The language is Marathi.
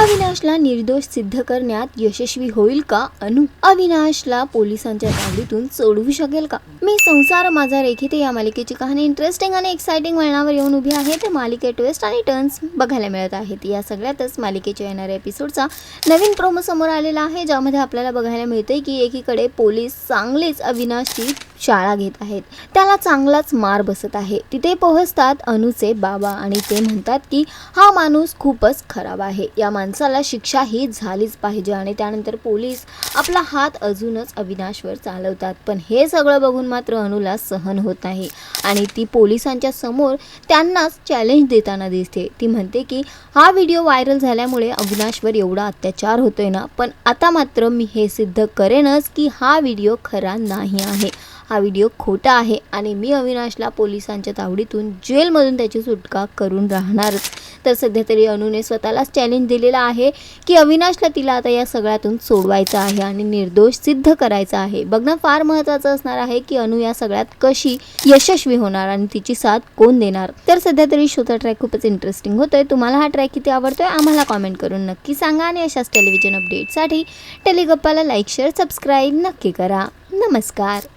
अविनाशला निर्दोष सिद्ध करण्यात यशस्वी होईल का अनु? अविनाशला पोलिसांच्या तावडीतून सोडवू शकेल का? मी संसार माझा रेखित या मालिकेची कहाणी इंटरेस्टिंग आणि एक्साइटिंग वळणावर येऊन उभी आहे. तर मालिकेत ट्विस्ट आणि टर्न्स बघायला मिळत आहेत. या सगळ्यातच मालिकेच्या येणाऱ्या एपिसोडचा नवीन प्रोमो समोर आलेला आहे, ज्यामध्ये आपल्याला बघायला मिळते की एकीकडे पोलीस चांगलेच अविनाशची शाळा घेत आहेत. त्याला चांगलाच मार बसत आहे. तिथे पोहोचतात अनुचे बाबा आणि ते म्हणतात की हा माणूस खूपच खराब आहे, या माणसाला शिक्षा ही झालीच पाहिजे. आणि त्यानंतर पोलीस आपला हात अजूनच अविनाशवर चालवतात. पण हे सगळं बघून मात्र अनुला सहन होत नाही आणि ती पोलिसांच्या समोर त्यांनाच चॅलेंज देताना दिसते. ती म्हणते की हा व्हिडिओ व्हायरल झाल्यामुळे अविनाशवर एवढा अत्याचार होतोय ना, पण आता मात्र मी हे सिद्ध करेनच की हा व्हिडिओ खरा नाही आहे, हा व्हिडिओ खोटा आहे आणि मी अविनाशला पोलिसांच्या तावडीतून जेलमधून त्याची सुटका करून राहणारच. तर सध्या तरी अनुने स्वतःलाच चॅलेंज दिलेला आहे की अविनाशला तिला आता या सगळ्यातून सोडवायचं आहे आणि निर्दोष सिद्ध करायचं आहे. बघणं फार महत्त्वाचं असणार आहे की अनु या सगळ्यात कशी यशस्वी होणार आणि तिची साथ कोण देणार. तर सध्या तरी शोचा ट्रॅक खूपच इंटरेस्टिंग होतोय. तुम्हाला हा ट्रॅक किती आवडतोय आम्हाला कॉमेंट करून नक्की सांगा आणि अशाच टेलिव्हिजन अपडेटसाठी टेलिगप्पाला लाईक शेअर सबस्क्राईब नक्की करा. नमस्कार.